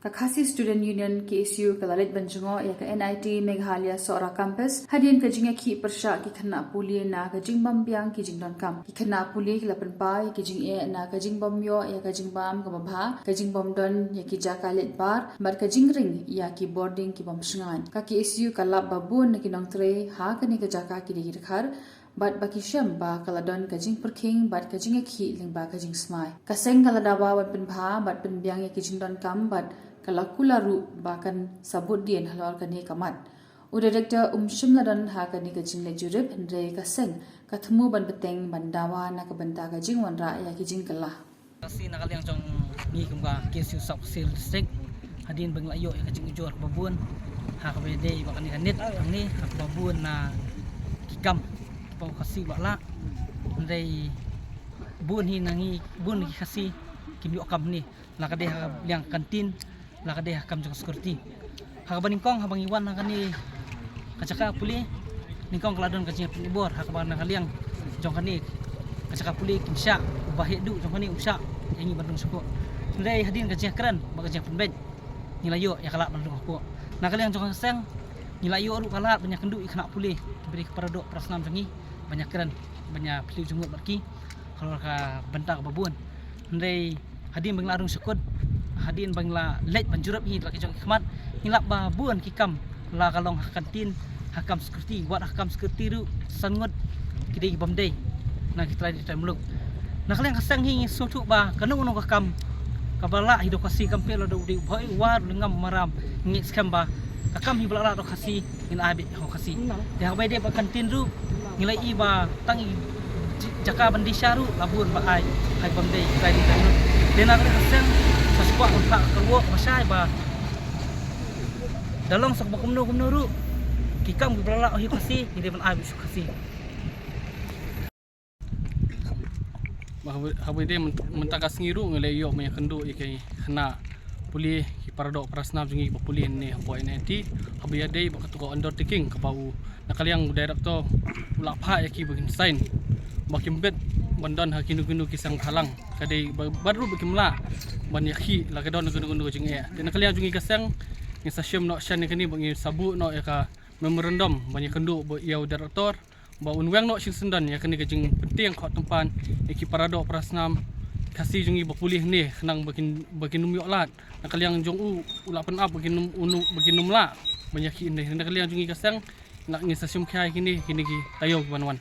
Kakasi Student Union KSU Kalalit Banjungo ya ka NIT Meghalaya Sora Campus hadin ka jinga ki persya ki khana puli na ka jing bambyang ki jing don kam ki khana puli ki lapan pa ki jing e na ka jing bomyo ya ka jing bam ka babha ka jing bom don ya ki jakalit bar bar ka jing ring ya ki boarding ki bom shngan ka KSU kalap babun na ki nong tre ha ka ni ka jaka ki digir khar bat baki syam ba kaladon kajing perking bat kajing ki ling ba kajing smai kaseng kaladawa bat penbha bat penbyang ya kijing don kam bat kalakularu bakan sabut dien halor kani kamat u director shimladon ha kani kajing le jurip hendre kaseng kathmu ban beteng bandawa na kabanta kajing wanra ya kijing kalah kasi nakaliang jong ni kumba KSU South-Sil District hadin banglayo ya kajing ujor babun ha kabede bakani kanit angni ha babun na kikam pau kasi wala ndai bun hi nangi bun kasi kimyo kam ni lakade ha liang kantin lakade ha kam jong security ha baningkong ha bangiwan ha kani kacaka puli ningkong keladon kajing penibor ha kaban kaliang jong kani kacaka puli kimsya bahe du jong kani usya yangi bandung suko ndai hadin kajing keren bagajing penbej nilayo ya kala bandung ko nakaliang jong seng nilayo ru kala banyak kendu ikna puli beri kepada dok prasnam jangi banyak keren banyak piliu jungut barki kalau ka bentak babun ndai hadin banglarung sukut hadin bangla lej banjurap hi laki jong khmat hilap babun kikam la kalong kantin hakam security buat hakam security ru sangut kidai bomdei na kita di temluk nak leng kasang hi sutu ba kanung nong kakam kabala hidup kasih kampel ada di boy war lengam maram ngik skam ba kakam hi bala do kasih in abi ho kasih dia bai de ba kantin ru nilai iba tangi jaka bandi syaru labur ba ai hai bamdei kai di tanu dena ka sang saspa ka kerwo masai ba dalong sak bakumno kumno ru kikam brala hi kasi hindi man ai su kasi bahwa dia mentakas ngiru ngelai yo maya kendu ikai kena puli paradok prasnam jungi puli ni boy nanti habia dei bakatuko undertaking kapau nakaliang director ulap ha yaki begin sign bakim bet bandon hakinu-kinu kisang halang kadai baru bikimla ban yaki lagadon gunu-gunu jingi dan nakaliang jungi kasang ni sasyum no shan ni bangi sabu no yaka memorandum banyak kendu ya director ba unwang no sinsendan ya kini kajing penting khot tempan yaki paradok prasnam kasih jungi bapulih ni kenang bakin numyo lat nakaliang jong ulapan up bakin numla banyak ini nakaliang jungi kasang nak ngi sasium khai kini ki tayo banwan